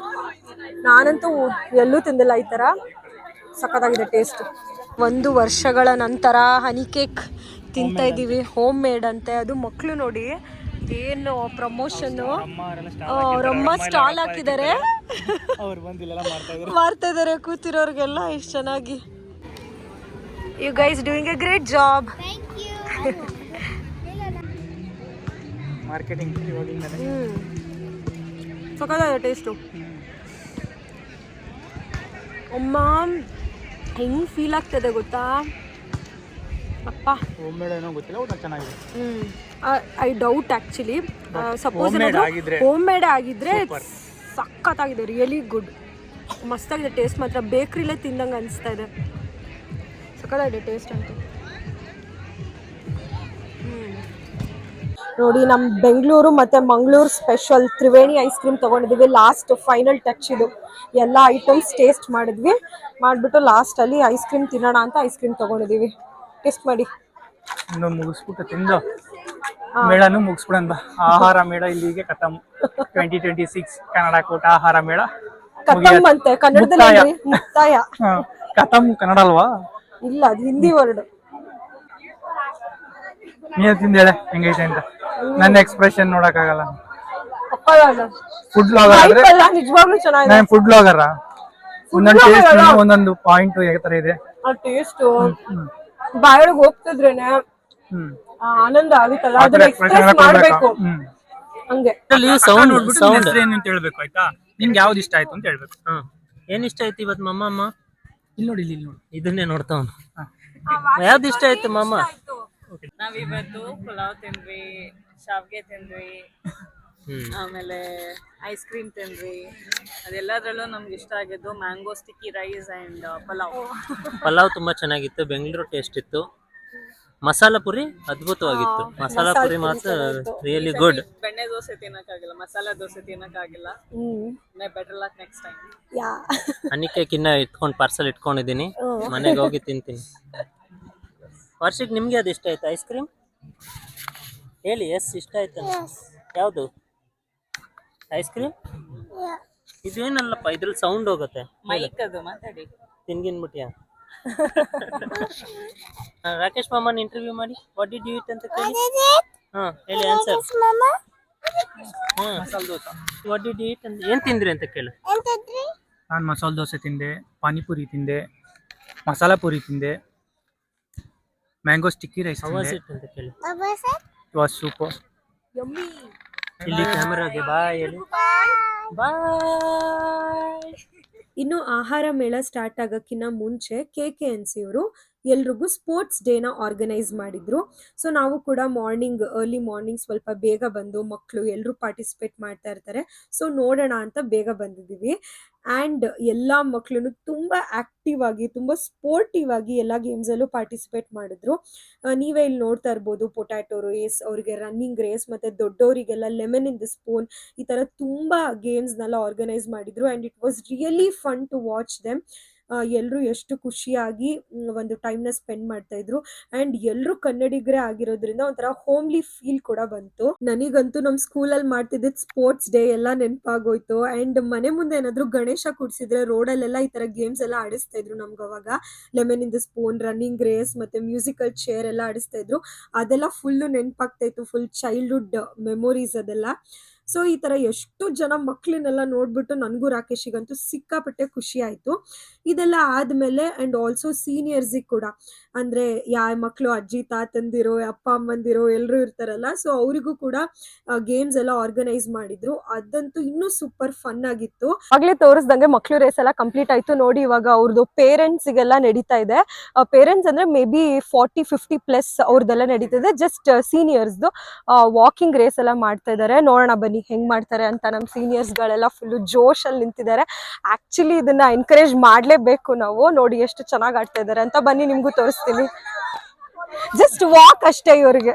ನಾನಂತೂ ಎಲ್ಲೂ ತಿಂದಿಲ್ಲ ಈ ಥರ. ಸಖತ್ತಾಗಿದೆ ಟೇಸ್ಟ್. 1 ವರ್ಷಗಳ ನಂತರ ಹನಿ ಕೇಕ್ ತಿಂತಾ ಇದ್ದೀವಿ, ಹೋಮ್ ಮೇಡ್ ಅಂತೆ. ಅದು ಮಕ್ಕಳು ನೋಡಿ ಏನು ಪ್ರಮೋಷನ್ನು, ಅವರಮ್ಮ ಸ್ಟಾಲ್ ಹಾಕಿದ್ದಾರೆ,
ಅವ್ರು ಬಂದು ಇಲ್ಲೆಲ್ಲ
ಮಾಡ್ತಾ ಇದ್ದಾರೆ ಕೂತಿರೋರ್ಗೆಲ್ಲ. ಎಷ್ಟು ಚೆನ್ನಾಗಿ. You guys doing a great job.
Marketing ಇವಾಗಿಂದನೇ.
ಸಖತ್ತಾಗಿದೆ ಟೇಸ್ಟು. ಅಮ್ಮ ಹೆಂಗೆ ಫೀಲ್ ಆಗ್ತದೆ ಗೊತ್ತಾ ಅಪ್ಪ.
ಹೋಮ್ ಮೇಡ್ ಏನೋ ಗೊತ್ತಿಲ್ಲ, ಊಟ ಚೆನ್ನಾಗಿದೆ.
I doubt actually. Suppose home made ಆಗಿದ್ರೆ ಸಖತ್ತಾಗಿದೆ, ರಿಯಲಿ ಗುಡ್, ಮಸ್ತಾಗಿದೆ ಟೇಸ್ಟ್ ಮಾತ್ರ. ಬೇಕ್ರಿಲೇ ತಿಂದಂಗೆ ಅನಿಸ್ತಾ ಇದೆ. ಸಖತ್ತಾಗಿದೆ ಟೇಸ್ಟ್ ಅಂತೂ. ನೋಡಿ ನಮ್ಮ ಬೆಂಗಳೂರು ಮತ್ತು Mangaluru special Triveni ice cream ತೊಗೊಂಡಿದ್ದೀವಿ. ಲಾಸ್ಟ್ ಫೈನಲ್ ಟಚ್ ಇದು. ಎಲ್ಲ ಐಟಮ್ಸ್ ಟೇಸ್ಟ್ ಮಾಡಿದ್ವಿ, ಮಾಡಿಬಿಟ್ಟು ಲಾಸ್ಟಲ್ಲಿ ಐಸ್ ಕ್ರೀಮ್ ತಿನ್ನೋಣ ಅಂತ ಐಸ್ ಕ್ರೀಮ್ ತೊಗೊಂಡಿದ್ದೀವಿ. ಟೇಸ್ಟ್ ಮಾಡಿ.
ಇನ್ನು ಮುಗಿಸ್ಬಿಟ್ಟು ತಿಂದು ಮೇಳನು ಮುಗಿಸ್ಬಿಡಂದ. ಆಹಾರ ಮೇಳ ಇಲ್ಲಿಗೆ ಖತಮ್. 2026 ಕನ್ನಡ ಕೂಟ ಆಹಾರ ಮೇಳ
ಕತಮ್ ಅಂತೆ ಕನ್ನಡದಲ್ಲಿ. ಮುಕ್ತಾಯ.
ಖತಮ್ ಕನ್ನಡ ಅಲ್ವಾ?
ಇಲ್ಲ, ಅದು ಹಿಂದಿ ವರ್ಡ್.
ನೀನು ತಿಂದೇಳೆ ಹೆಂಗೈತೆ ಅಂತ. ನನ್ನ ಎಕ್ಸ್ಪ್ರೆಷನ್ ನೋಡಕ್ಕಾಗಲ್ಲ. ಫುಡ್ ಬ್ಲಾಗರ್ ಆದ್ರೆ
ನಿಜವಾಗ್ಲೂ ಚೆನ್ನಾಗಿದೆ.
ನಾನು ಫುಡ್ ಬ್ಲಾಗರ್. ಒಂದೊಂದು ಟೇಸ್ಟ್ ಒಂದೊಂದು ಪಾಯಿಂಟ್ ಯಾವ ತರ ಇದೆ.
ಆ ಟೇಸ್ಟ್ ಬಾಯೊಳಗೆ ಹೋಗ್ತಿದ್ರೇನೆ ಆನಂದ ಆಗುತ್ತಲ್ಲ, ಅದನ್ನ ಎಕ್ಸ್ಪ್ರೆಸ್ ಮಾಡ್ಬೇಕು ಹಂಗೆ.
ಸೌಂಡ್ ಏನು ಅಂತ ಹೇಳ್ಬೇಕು, ಆಯ್ತಾ? ನಿಮ್ಗೆ ಯಾವ್ದು ಇಷ್ಟ ಆಯ್ತು ಅಂತ ಹೇಳ್ಬೇಕು.
ಏನ್ ಇಷ್ಟ ಆಯ್ತು ಇವತ್ತು ಮಮ್ಮ?
ಇಲ್ಲಿ ನೋಡಿ, ಇಲ್ಲಿ ನೋಡಿ,
ಇದನ್ನೇ ನೋಡ್ತಾವನು. ಯಾವ್ದು ಇಷ್ಟ ಆಯ್ತು ಮಮ್ಮ?
ನಾವಿವತ್ತು ಪುಲಾವ್ ತಿಂದ್ವಿ, ಶಾವ್ಗೆ ತಿಂದ್ವಿ, ಆಮೇಲೆ ಐಸ್ ಕ್ರೀಮ್ ತಿಂದ್ವಿ. ಅದೆಲ್ಲದ್ರಲ್ಲೂ ನಮ್ಗೆ ಇಷ್ಟ ಆಗಿದ್ದು mango sticky rice and
pulao ತುಂಬಾ ಚೆನ್ನಾಗಿತ್ತು, ಬೆಂಗಳೂರು ಟೇಸ್ಟ್ ಇತ್ತು. ಮಸಾಲ ಪುರಿ ಅದ್ಭುತವಾಗಿತ್ತು. ಮಸಾಲ ಪುರಿ ಮಾತ್ರ ರಿಯಲಿ ಗುಡ್.
ಬೆಣ್ಣೆ ದೋಸೆ ತಿನ್ನಕ್ಕಾಗಿಲ್ಲ, ಮಸಾಲ ದೋಸೆ ತಿನ್ನಕ್ಕಾಗಿಲ್ಲ. Better luck next time.
Honey cake ಇನ್ನ ಇಟ್ಕೊಂಡು ಪಾರ್ಸಲ್ ಇಟ್ಕೊಂಡಿದ್ದೀನಿ, ಮನೆಗೆ ಹೋಗಿ ತಿಂತೀನಿ. ವಾರ್ಷಿಕ್, ನಿಮ್ಗೆ ಅದು ಇಷ್ಟ ಆಯ್ತು ಐಸ್ ಕ್ರೀಮ್? ಹೇಳಿ, ಎಸ್ ಇಷ್ಟ ಆಯ್ತು. ಯಾವುದು ಐಸ್ ಕ್ರೀಮ್? ಇದೇನಲ್ಲಪ್ಪ, ಇದ್ರಲ್ಲಿ ಸೌಂಡ್ ಹೋಗುತ್ತೆ.
ಮೈಕ್ ಅದು ಮಾತಾಡಿ.
ತಿನ್ಗಿನ್ಬಿಟ್ಯಾ? ರಾಕೇಶ್ ಮಾಮನ್ ಇಂಟರ್ವ್ಯೂ ಮಾಡಿ ವಾಟ್ ಡಿಡ್ ಯು ಈಟ್ ಅಂತ ಕೇಳಿ. ಹಾ ಹೇಳಿ answer. Masala dosa what did you eat ಅಂತ ಏನ್ ತಿಂದ್ರಿ ಅಂತ ಕೇಳು.
ನಾನು ಮಸಾಲೆ ದೋಸೆ ತಿಂದೆ, ಪಾನಿಪುರಿ ತಿಂದೆ, ಮಸಾಲ ಪುರಿ ತಿಂದೆ, mango sticky rice
how was
ತಿಂದೆ.
ಇಟ್ ಅಂತ ಕೇಳು.
It was super.
ಇಲ್ಲಿ ಕ್ಯಾಮರಾಗೆ ಬಾಯ್ ಹೇಳಿ. ಬಾಯ್.
ಇನ್ನು ಆಹಾರ ಮೇಳ ಸ್ಟಾರ್ಟ್ ಆಗಕ್ಕಿಂತ ಮುಂಚೆ KKNC ಅವರು ಎಲ್ರಿಗೂ ಸ್ಪೋರ್ಟ್ಸ್ ಡೇನ ಆರ್ಗನೈಸ್ ಮಾಡಿದ್ರು. ಸೊ ನಾವು ಕೂಡ ಅರ್ಲಿ ಮಾರ್ನಿಂಗ್ ಸ್ವಲ್ಪ ಬೇಗ ಬಂದು ಮಕ್ಕಳು ಎಲ್ಲರೂ ಪಾರ್ಟಿಸಿಪೇಟ್ ಮಾಡ್ತಾ ಇರ್ತಾರೆ, ಸೊ ನೋಡೋಣ ಅಂತ ಬೇಗ ಬಂದಿದ್ದೀವಿ. ಆ್ಯಂಡ್ ಎಲ್ಲ ಮಕ್ಕಳು ತುಂಬ ಆ್ಯಕ್ಟಿವ್ ಆಗಿ ತುಂಬ ಸ್ಪೋರ್ಟಿವ್ ಆಗಿ ಎಲ್ಲ ಗೇಮ್ಸಲ್ಲೂ ಪಾರ್ಟಿಸಿಪೇಟ್ ಮಾಡಿದ್ರು. ನೀವೇ ಇಲ್ಲಿ ನೋಡ್ತಾ ಇರ್ಬೋದು, ಪೊಟ್ಯಾಟೊ ರೇಸ್, ಅವ್ರಿಗೆ ರನ್ನಿಂಗ್ ರೇಸ್, ಮತ್ತು ದೊಡ್ಡವರಿಗೆಲ್ಲ ಲೆಮನ್ ಇನ್ ದ ಸ್ಪೂನ್, ಈ ಥರ ತುಂಬ ಗೇಮ್ಸ್ನೆಲ್ಲ ಆರ್ಗನೈಸ್ ಮಾಡಿದ್ರು. And it was really fun to watch them. ಎಲ್ಲರೂ ಎಷ್ಟು ಖುಷಿಯಾಗಿ ಒಂದು ಟೈಮ್ನ ಸ್ಪೆಂಡ್ ಮಾಡ್ತಾ ಇದ್ರು. ಆ್ಯಂಡ್ ಎಲ್ಲರೂ ಕನ್ನಡಿಗರೇ ಆಗಿರೋದ್ರಿಂದ ಒಂಥರ ಹೋಮ್ಲಿ ಫೀಲ್ ಕೂಡ ಬಂತು. ನನಗಂತೂ ನಮ್ಮ ಸ್ಕೂಲಲ್ಲಿ ಮಾಡ್ತಿದ್ದಿದ್ದು ಸ್ಪೋರ್ಟ್ಸ್ ಡೇ ಎಲ್ಲ ನೆನಪಾಗೋಯ್ತು. ಆ್ಯಂಡ್ ಮನೆ ಮುಂದೆ ಏನಾದರೂ ಗಣೇಶ ಕೂಡಿಸಿದ್ರೆ ರೋಡಲ್ಲೆಲ್ಲ ಈ ಥರ ಗೇಮ್ಸ್ ಎಲ್ಲ ಆಡಿಸ್ತಾ ಇದ್ರು ನಮ್ಗೆ ಅವಾಗ. Lemon in the spoon, running race, ಮತ್ತು ಮ್ಯೂಸಿಕಲ್ ಚೇರ್ ಎಲ್ಲ ಆಡಿಸ್ತಾ ಇದ್ರು. ಅದೆಲ್ಲ ಫುಲ್ಲು ನೆನಪಾಗ್ತಾ ಇತ್ತು, ಫುಲ್ ಚೈಲ್ಡ್ಹುಡ್ ಮೆಮೊರೀಸ್ ಅದೆಲ್ಲ. ಸೊ ಈ ಥರ ಎಷ್ಟು ಜನ ಮಕ್ಕಳನ್ನೆಲ್ಲ ನೋಡ್ಬಿಟ್ಟು ನನಗೂ ರಾಕೇಶಿಗಂತೂ ಸಿಕ್ಕಾಪಟ್ಟೆ ಖುಷಿ ಆಯಿತು. ಇದೆಲ್ಲ ಆದಮೇಲೆ ಆ್ಯಂಡ್ ಆಲ್ಸೋ ಸೀನಿಯರ್ಸಿಗೆ ಕೂಡ, ಅಂದರೆ ಯಾವ ಮಕ್ಕಳು ಅಜ್ಜಿ ತಾತಂದಿರೋ ಅಪ್ಪ ಅಮ್ಮಂದಿರೋ ಎಲ್ಲರೂ ಇರ್ತಾರಲ್ಲ, ಸೊ ಅವರಿಗೂ ಕೂಡ ಗೇಮ್ಸ್ ಎಲ್ಲ ಆರ್ಗನೈಸ್ ಮಾಡಿದ್ರು. ಅದಂತೂ ಇನ್ನೂ ಸೂಪರ್ ಫನ್ ಆಗಿತ್ತು. ಆಗಲೇ ತೋರಿಸ್ದಂಗೆ ಮಕ್ಕಳು ರೇಸ್ ಎಲ್ಲ ಕಂಪ್ಲೀಟ್ ಆಯಿತು ನೋಡಿ. ಇವಾಗ ಅವ್ರದ್ದು ಪೇರೆಂಟ್ಸಿಗೆಲ್ಲ ನಡೀತಾ ಇದೆ. ಪೇರೆಂಟ್ಸ್ ಅಂದರೆ ಮೇ ಬಿ 40-50+ ಅವ್ರದ್ದೆಲ್ಲ ನಡೀತಿದೆ. ಜಸ್ಟ್ ಸೀನಿಯರ್ಸ್ದು ವಾಕಿಂಗ್ ರೇಸ್ ಎಲ್ಲ ಮಾಡ್ತಾ ಇದ್ದಾರೆ. ನೋಡೋಣ ಬನ್ನಿ ಹೆಂಗ್ ಮಾಡ್ತಾರೆ ಅಂತ. ನಮ್ಮ ಸೀನಿಯರ್ಸ್ಗಳೆಲ್ಲ ಫುಲ್ಲು ಜೋಶಲ್ಲಿ ನಿಂತಿದ್ದಾರೆ. ಆ್ಯಕ್ಚುಲಿ ಇದನ್ನ ಎನ್ಕರೇಜ್ ಮಾಡಲೇಬೇಕು ನಾವು. ನೋಡಿ ಎಷ್ಟು ಚೆನ್ನಾಗಿ ಆಡ್ತಾ ಇದ್ದಾರೆ ಅಂತ. ಬನ್ನಿ ನಿಮಗೂ ತೋರಿಸ್ತೀನಿ. ಜಸ್ಟ್ ವಾಕ್ ಅಷ್ಟೇ ಇವ್ರಿಗೆ.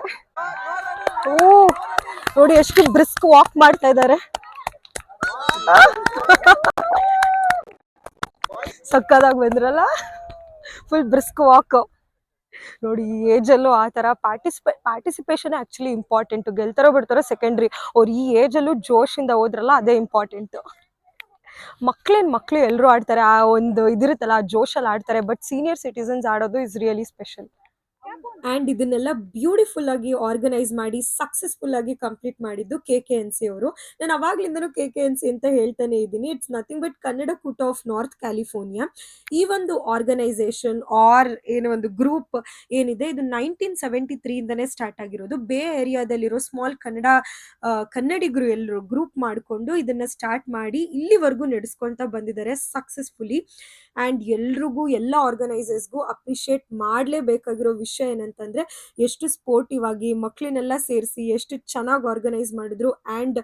ನೋಡಿ ಎಷ್ಟು ಬ್ರಿಸ್ಕ್ ವಾಕ್ ಮಾಡ್ತಾ ಇದ್ದಾರೆ. ಸಕ್ಕದಾಗಿ ಬಂದ್ರಲ್ಲ, ಫುಲ್ ಬ್ರಿಸ್ಕ್ ವಾಕ್. ನೋಡಿ ಈ ಏಜಲ್ಲೂ ಆ ಥರ ಪಾರ್ಟಿಸಿಪೇಷನ್ ಆ್ಯಕ್ಚುಲಿ ಇಂಪಾರ್ಟೆಂಟು. ಗೆಲ್ತಾರೋ ಬಿಡ್ತಾರೋ ಸೆಕೆಂಡ್ರಿ, ಅವ್ರು ಈ ಏಜಲ್ಲೂ ಜೋಶಿಂದ ಹೋದ್ರಲ್ಲ ಅದೇ ಇಂಪಾರ್ಟೆಂಟು. ಮಕ್ಕಳು ಎಲ್ಲರೂ ಆಡ್ತಾರೆ, ಆ ಒಂದು ಇದಿರುತ್ತಲ್ಲ ಆ ಜೋಶಲ್ಲಿ ಆಡ್ತಾರೆ. ಬಟ್ ಸೀನಿಯರ್ ಸಿಟಿಸನ್ಸ್ ಆಡೋದು ಇಸ್ ರಿಯಲಿ ಸ್ಪೆಷಲ್. ಆ್ಯಂಡ್ ಇದನ್ನೆಲ್ಲ ಬ್ಯೂಟಿಫುಲ್ ಆಗಿ ಆರ್ಗನೈಸ್ ಮಾಡಿ ಸಕ್ಸಸ್ಫುಲ್ ಆಗಿ ಕಂಪ್ಲೀಟ್ ಮಾಡಿದ್ದು KKNC ಅವರು. ನಾನು ಅವಾಗ್ಲಿಂದನೂ KKNC ಅಂತ ಹೇಳ್ತಾನೆ ಇದ್ದೀನಿ. ಇಟ್ಸ್ ನಥಿಂಗ್ ಬಟ್ ಕನ್ನಡ ಕೂಟ ಆಫ್ ನಾರ್ತ್ ಕ್ಯಾಲಿಫೋರ್ನಿಯಾ. ಈ ಒಂದು ಆರ್ಗನೈಸೇಷನ್ ಆರ್ ಏನೋ ಒಂದು ಗ್ರೂಪ್ ಏನಿದೆ, ಇದು 1973ಇಂದನೇ ಸ್ಟಾರ್ಟ್ ಆಗಿರೋದು. ಬೇ ಏರಿಯಾದಲ್ಲಿರೋ ಸ್ಮಾಲ್ ಕನ್ನಡಿಗರು ಎಲ್ಲರೂ ಗ್ರೂಪ್ ಮಾಡಿಕೊಂಡು ಇದನ್ನ ಸ್ಟಾರ್ಟ್ ಮಾಡಿ ಇಲ್ಲಿವರೆಗೂ ನಡೆಸ್ಕೊಳ್ತಾ ಬಂದಿದ್ದಾರೆ ಸಕ್ಸಸ್ಫುಲಿ. ಆ್ಯಂಡ್ ಎಲ್ರಿಗೂ, ಎಲ್ಲ ಆರ್ಗನೈಸರ್ಸ್ಗೂ ಅಪ್ರಿಷಿಯೇಟ್ ಮಾಡಲೇಬೇಕಾಗಿರೋ ವಿಷಯ ಏನಂತಂದರೆ, ಎಷ್ಟು ಸ್ಪೋರ್ಟಿವ್ ಆಗಿ ಮಕ್ಕಳನ್ನೆಲ್ಲ ಸೇರಿಸಿ ಎಷ್ಟು ಚೆನ್ನಾಗಿ ಆರ್ಗನೈಸ್ ಮಾಡಿದ್ರು. ಆ್ಯಂಡ್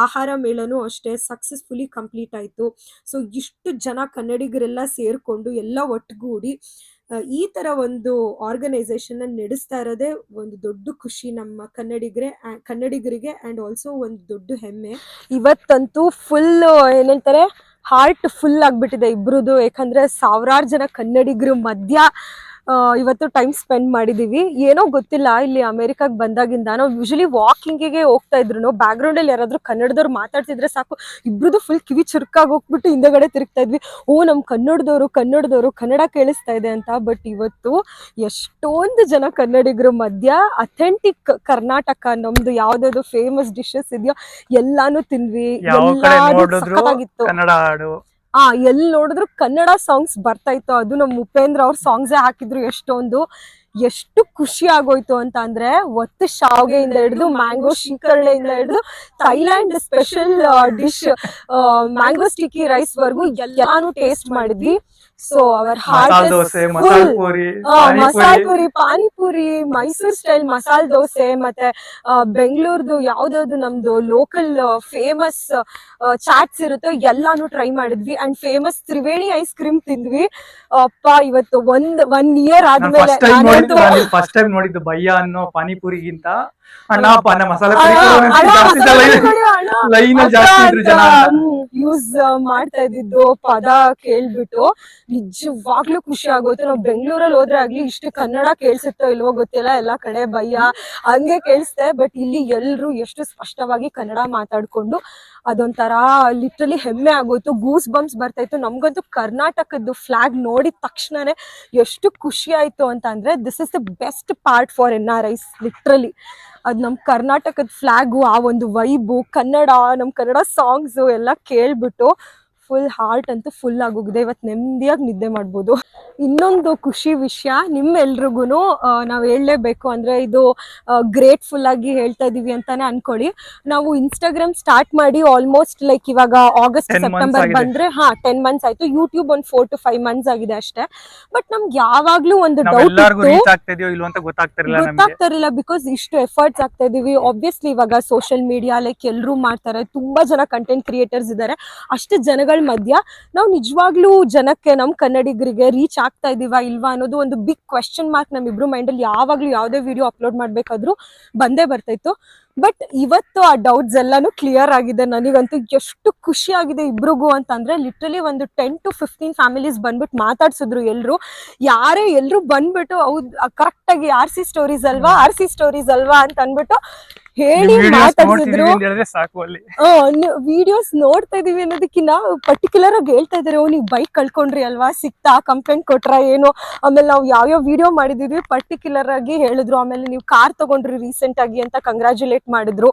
ಆಹಾರ ಮೇಳನೂ ಅಷ್ಟೇ ಸಕ್ಸಸ್ಫುಲಿ ಕಂಪ್ಲೀಟ್ ಆಯಿತು. ಸೊ ಇಷ್ಟು ಜನ ಕನ್ನಡಿಗರೆಲ್ಲ ಸೇರಿಕೊಂಡು ಎಲ್ಲ ಒಟ್ಟುಗೂಡಿ ಈ ಥರ ಒಂದು ಆರ್ಗನೈಸೇಷನ್ನ ನಡೆಸ್ತಾ ಇರೋದೇ ಒಂದು ದೊಡ್ಡ ಖುಷಿ ನಮ್ಮ ಕನ್ನಡಿಗರಿಗೆ ಆ್ಯಂಡ್ ಆಲ್ಸೋ ಒಂದು ದೊಡ್ಡ ಹೆಮ್ಮೆ. ಇವತ್ತಂತೂ ಫುಲ್ ಏನಂತಾರೆ, ಹಾರ್ಟ್ ಫುಲ್ ಆಗಿಬಿಟ್ಟಿದೆ ಇಬ್ರದ್ದು. ಯಾಕಂದರೆ ಸಾವಿರಾರು ಜನ ಕನ್ನಡಿಗರು ಮಧ್ಯ ಇವತ್ತು ಟೈಮ್ ಸ್ಪೆಂಡ್ ಮಾಡಿದ್ದೀವಿ. ಏನೋ ಗೊತ್ತಿಲ್ಲ, ಇಲ್ಲಿ ಅಮೆರಿಕಾಗೆ ಬಂದಾಗಿಂದ ನಾವು ಯೂಶಲಿ ವಾಕಿಂಗಿಗೆ ಹೋಗ್ತಾ ಇದ್ರು ಬ್ಯಾಕ್ಗ್ರೌಂಡಲ್ಲಿ ಯಾರಾದರೂ ಕನ್ನಡದವ್ರು ಮಾತಾಡ್ತಿದ್ರೆ ಸಾಕು, ಇಬ್ರದ್ದು ಫುಲ್ ಕಿವಿ ಚುರುಕಾಗಿ ಹೋಗ್ಬಿಟ್ಟು ಹಿಂದೆಗಡೆ ತಿರುಗ್ತಾ ಇದ್ವಿ. ನಮ್ಮ ಕನ್ನಡದವರು ಕನ್ನಡ ಕೇಳಿಸ್ತಾ ಇದೆ ಅಂತ. ಬಟ್ ಇವತ್ತು ಎಷ್ಟೊಂದು ಜನ ಕನ್ನಡಿಗರ ಮಧ್ಯ ಅಥೆಂಟಿಕ್ ಕರ್ನಾಟಕ, ನಮ್ದು ಯಾವ್ದಾದ್ರು ಫೇಮಸ್ ಡಿಶಸ್ ಇದೆಯೋ ಎಲ್ಲಾನು ತಿಂದ್ವಿ.
ಕನ್ನಡ ಹಾಡು
ಎಲ್ಲಿ ನೋಡಿದ್ರು ಕನ್ನಡ ಸಾಂಗ್ಸ್ ಬರ್ತಾ ಇತ್ತು. ಅದು ನಮ್ಮ ಉಪೇಂದ್ರ ಅವ್ರ ಸಾಂಗ್ಸೇ ಹಾಕಿದ್ರು ಎಷ್ಟೊಂದು. ಎಷ್ಟು ಖುಷಿ ಆಗೋಯ್ತು ಅಂತ ಅಂದ್ರೆ, ಒತ್ತು ಶಾವ್ಗೆಯಿಂದ ಹಿಡಿದು ಮ್ಯಾಂಗೋ ಶೀಕರಣೆಯಿಂದ ಹಿಡಿದು Thailand special dish mango sticky rice ವರ್ಗು ಎಲ್ಲಾನು ಟೇಸ್ಟ್ ಮಾಡಿದ್ವಿ. ಸೊ ಅವರ್
ಮಸಾಲ ದೋಸೆ,
ಮಸಾಲ ಪುರಿ, ಪಾನಿಪುರಿ, ಮೈಸೂರ್ ಸ್ಟೈಲ್ ಮಸಾಲ ದೋಸೆ, ಮತ್ತೆ ಬೆಂಗಳೂರ್ದು ಯಾವ್ದಾವ್ದು ನಮ್ದು ಲೋಕಲ್ ಫೇಮಸ್ ಚಾಟ್ಸ್ ಇರುತ್ತೋ ಎಲ್ಲಾನು ಟ್ರೈ ಮಾಡಿದ್ವಿ. And famous Triveni ice cream ತಿಂದ್ವಿ. ಅಪ್ಪ ಇವತ್ತು ಒನ್ ಇಯರ್ ಆದ್ಮೇಲೆ
ಫಸ್ಟ್ ಟೈಮ್ ನೋಡಿದ್ದು ಭಯ್ಯ ಅನ್ನೋ ಪಾನಿಪುರಿಗಿಂತ ಮಸಾಲ ಲೈನ್ ಜಾಸ್ತಿ ಇದ್ರು ಜನ.
ಯೂಸ್ ಮಾಡ್ತಾ ಇದ್ದಿದ್ದು ಪದ ಕೇಳ್ಬಿಟ್ಟು ನಿಜವಾಗ್ಲೂ ಖುಷಿ ಆಗೋಯ್ತು. ನಾವು ಬೆಂಗಳೂರಲ್ಲಿ ಹೋದ್ರೆ ಆಗ್ಲಿ ಇಷ್ಟು ಕನ್ನಡ ಕೇಳಿಸುತ್ತೋ ಇಲ್ವೋ ಗೊತ್ತಿಲ್ಲ, ಎಲ್ಲಾ ಕಡೆ ಭಯ ಹಂಗೆ ಕೇಳಿಸ್ತೆ. ಬಟ್ ಇಲ್ಲಿ ಎಲ್ರು ಎಷ್ಟು ಸ್ಪಷ್ಟವಾಗಿ ಕನ್ನಡ ಮಾತಾಡ್ಕೊಂಡು ಅದೊಂಥರ ಲಿಟ್ರಲಿ ಹೆಮ್ಮೆ ಆಗೋಯ್ತು. ಗೂಸ್ ಬಂಪ್ಸ್ ಬರ್ತಾ ಇತ್ತು. ನಮ್ಗಂತೂ ಕರ್ನಾಟಕದ್ದು ಫ್ಲಾಗ್ ನೋಡಿದ ತಕ್ಷಣನೇ ಎಷ್ಟು ಖುಷಿ ಆಯ್ತು ಅಂತ ಅಂದ್ರೆ, this is the best part for NRIs literally. ಅದು ನಮ್ಮ ಕರ್ನಾಟಕದ ಫ್ಲಾಗು, ಆ ಒಂದು ವೈಬು, ಕನ್ನಡ, ನಮ್ಮ ಕನ್ನಡ ಸಾಂಗ್ಸು ಎಲ್ಲ ಕೇಳ್ಬಿಟ್ಟು ಫುಲ್ ಹಾರ್ಟ್ ಅಂತೂ ಫುಲ್ ಆಗೋಗಿದೆ. ಇವತ್ತು ನೆಮ್ಮದಿಯಾಗಿ ನಿದ್ದೆ ಮಾಡ್ಬೋದು. ಇನ್ನೊಂದು ಖುಷಿ ವಿಷಯ ನಿಮ್ಮೆಲ್ರಿಗೂ ನಾವು ಹೇಳಲೇಬೇಕು, ಅಂದ್ರೆ ಇದು ಗ್ರೇಟ್ಫುಲ್ ಆಗಿ ಹೇಳ್ತಾ ಇದೀವಿ ಅಂತಾನೆ ಅನ್ಕೊಳ್ಳಿ. ನಾವು ಇನ್ಸ್ಟಾಗ್ರಾಮ್ ಸ್ಟಾರ್ಟ್ ಮಾಡಿ ಆಲ್ಮೋಸ್ಟ್ ಲೈಕ್ ಇವಾಗ ಆಗಸ್ಟ್ ಸೆಪ್ಟೆಂಬರ್ ಬಂದ್ರೆ 10 ಮಂತ್ಸ್ ಆಯ್ತು. ಯೂಟ್ಯೂಬ್ ಒಂದು 4 to 5 ಮಂತ್ಸ್ ಆಗಿದೆ ಅಷ್ಟೇ. ಬಟ್ ನಮ್ಗೆ ಯಾವಾಗ್ಲೂ ಒಂದು ಡೌಟ್ ಗೊತ್ತಾಗ್ತಿರ್ಲಿಲ್ಲ, ಬಿಕಾಸ್ ಇಷ್ಟು ಎಫರ್ಟ್ಸ್ ಆಗ್ತಾ ಇದೀವಿ. ಆಬ್ವಿಯಸ್ಲಿ ಇವಾಗ ಸೋಷಿಯಲ್ ಮೀಡಿಯಾ ಲೈಕ್ ಎಲ್ಲರೂ ಮಾಡ್ತಾರೆ, ತುಂಬಾ ಜನ ಕಂಟೆಂಟ್ ಕ್ರಿಯೇಟರ್ಸ್ ಇದ್ದಾರೆ. ಅಷ್ಟು ಜನಗಳ ಮಧ್ಯ ನಾವು ನಿಜವಾಗ್ಲೂ ಜನಕ್ಕೆ, ನಮ್ ಕನ್ನಡಿಗರಿಗೆ ರೀಚ್ ಆಗ್ತಾ ಇದೀವಾ ಇಲ್ವಾ ಅನ್ನೋದು ಒಂದು ಬಿಗ್ ಕ್ವೆಶ್ಚನ್ ಮಾರ್ಕ್ ನಮ್ಮಿಬ್ರು ಮೈಂಡ್ ಅಲ್ಲಿ ಯಾವಾಗ್ಲೂ ಯಾವುದೇ ವಿಡಿಯೋ ಅಪ್ಲೋಡ್ ಮಾಡ್ಬೇಕಾದ್ರೂ ಬಂದೇ ಬರ್ತಾಯಿತ್ತು. ಬಟ್ ಇವತ್ತು ಆ ಡೌಟ್ಸ್ ಎಲ್ಲಾನು ಕ್ಲಿಯರ್ ಆಗಿದೆ. ನನಗಂತೂ ಎಷ್ಟು ಖುಷಿ ಆಗಿದೆ ಇಬ್ರಿಗೂ ಅಂತಂದ್ರೆ, ಲಿಟ್ರಲಿ ಒಂದು 10 to 15 ಫ್ಯಾಮಿಲೀಸ್ ಬಂದ್ಬಿಟ್ಟು ಮಾತಾಡ್ಸಿದ್ರು. ಎಲ್ರು ಬಂದ್ಬಿಟ್ಟು ಹೌದ್ ಕರೆಕ್ಟ್ ಆಗಿ RC ಸ್ಟೋರೀಸ್ ಅಲ್ವಾ ಅಂತ ಅನ್ಬಿಟ್ಟು ಹೇಳಿ ಮಾತಾಡ್ಸಿದ್ರು. ವಿಡಿಯೋಸ್ ನೋಡ್ತಾ ಇದೀವಿ ಅನ್ನೋದಕ್ಕಿಂತ ಪರ್ಟಿಕ್ಯುಲರ್ ಆಗಿ ಹೇಳ್ತಾ ಇದಾರೆ, ನೀವು ಬೈಕ್ ಕಳ್ಕೊಂಡ್ರಿ ಅಲ್ವಾ, ಸಿಕ್ತಾ, ಕಂಪ್ಲೇಂಟ್ ಕೊಟ್ರ ಏನು, ಆಮೇಲೆ ನಾವು ಯಾವ್ಯಾವ ವಿಡಿಯೋ ಮಾಡಿದೀವಿ ಪರ್ಟಿಕ್ಯುಲರ್ ಆಗಿ ಹೇಳಿದ್ರು. ಆಮೇಲೆ ನೀವು ಕಾರ್ ತಗೊಂಡ್ರಿ ರೀಸೆಂಟ್ ಆಗಿ ಅಂತ ಕಂಗ್ರಾಚುಲೇಟ್ ಮಾಡಿದ್ರು.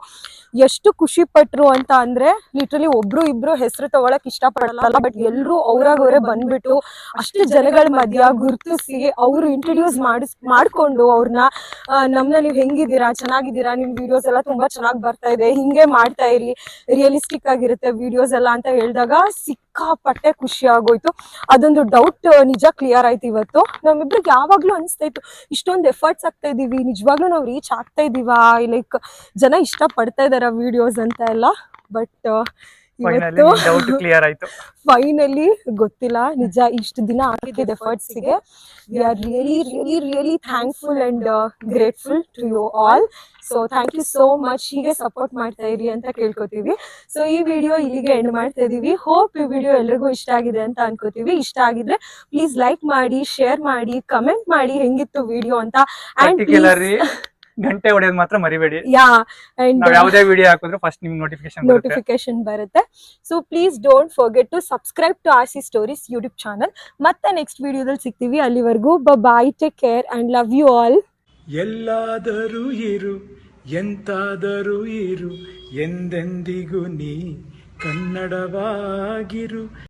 ಎಷ್ಟು ಖುಷಿ ಪಟ್ರು ಅಂತ ಅಂದ್ರೆ, ಲಿಟ್ರಲಿ ಒಬ್ರು ಇಬ್ರು ಹೆಸರು ತಗೊಳಕ್ ಇಷ್ಟಪಡಲ್ಲ, ಬಟ್ ಎಲ್ರು ಅವ್ರಾಗವ್ರೆ ಬಂದ್ಬಿಟ್ಟು ಅಷ್ಟು ಜನಗಳ ಮಧ್ಯ ಗುರ್ತಿಸಿ ಅವ್ರು ಇಂಟ್ರೊಡ್ಯೂಸ್ ಮಾಡ್ಕೊಂಡು ಅವ್ರನ್ನ ನಮ್ನ ನೀವು ಹೆಂಗಿದ್ದೀರಾ, ಚೆನ್ನಾಗಿದ್ದೀರಾ, ನಿಮ್ ವಿಡಿಯೋಸ್ ಎಲ್ಲ ತುಂಬಾ ಚೆನ್ನಾಗಿ ಬರ್ತಾ ಇದೆ, ಹಿಂಗೆ ಮಾಡ್ತಾ ಇರಿ, ರಿಯಲಿಸ್ಟಿಕ್ ಆಗಿರುತ್ತೆ ವಿಡಿಯೋಸ್ ಎಲ್ಲ ಅಂತ ಹೇಳಿದಾಗ ಸಿಕ್ಕಾಪಟ್ಟೆ ಖುಷಿ ಆಗೋಯ್ತು. ಅದೊಂದು ಡೌಟ್ ನಿಜ ಕ್ಲಿಯರ್ ಆಯ್ತು ಇವತ್ತು. ನಮ್ಮಿಬ್ರಿಗೆ ಯಾವಾಗ್ಲೂ ಅನಿಸ್ತಾ ಇತ್ತು, ಇಷ್ಟೊಂದು ಎಫರ್ಟ್ಸ್ ಆಗ್ತಾ ಇದೀವಿ, ನಿಜವಾಗ್ಲೂ ನಾವು ರೀಚ್ ಆಗ್ತಾ ಇದೀವಾ, ಲೈಕ್ ಜನ ಇಷ್ಟ ಪಡ್ತಾ ಇದಾರ ವಿಡಿಯೋಸ್ ಅಂತ ಎಲ್ಲ. ಬಟ್ ಫೈನಲಿ ಗೊತ್ತಿಲ್ಲ ನಿಜ, ಇಷ್ಟು ದಿನ ಹಾಕಿದ ಎಫರ್ಟ್ಸ್ಗೆ we are really thankful and grateful to you all. So thank you so much. ಹೀಗೆ ಸಪೋರ್ಟ್ ಮಾಡ್ತಾ ಇರಿ ಅಂತ ಕೇಳ್ಕೊತೀವಿ. ಸೊ ಈ ವಿಡಿಯೋ ಇಲ್ಲಿಗೆ ಎಂಡ್ ಮಾಡ್ತಾ ಇದೀವಿ. ಹೋಪ್ ಈ ವಿಡಿಯೋ ಎಲ್ರಿಗೂ ಇಷ್ಟ ಆಗಿದೆ ಅಂತ ಅನ್ಕೋತೀವಿ. ಇಷ್ಟ ಆಗಿದ್ರೆ ಪ್ಲೀಸ್ ಲೈಕ್ ಮಾಡಿ, ಶೇರ್ ಮಾಡಿ, ಕಮೆಂಟ್ ಮಾಡಿ ಹೆಂಗಿತ್ತು ವಿಡಿಯೋ ಅಂತ. ಅಂಡ್
ಗಂಟೆ ಹೊಡೆಯೋದು ಮಾತ್ರ ಮರಿಬೇಡಿ.
ಅಂಡ್
ಯಾವುದೇ ವಿಡಿಯೋ ಹಾಕಿದ್ರು ಫಸ್ಟ್ ನಿಮ್ಗೆ ನೋಟಿಫಿಕೇಶನ್
ಬರುತ್ತೆ. So please don't forget to subscribe to RC stories YouTube channel. ಮತ್ತೆ ನೆಕ್ಸ್ಟ್ ವಿಡಿಯೋದಲ್ಲಿ ಸಿಗ್ತೀವಿ. ಅಲ್ಲಿವರೆಗೂ bye, take care and love you all.
ಎಲ್ಲಾದರೂ ಇರು, ಎಂತಾದರೂ ಇರು, ಎಂದೆಂದಿಗೂ ನೀ ಕನ್ನಡವಾಗಿರು.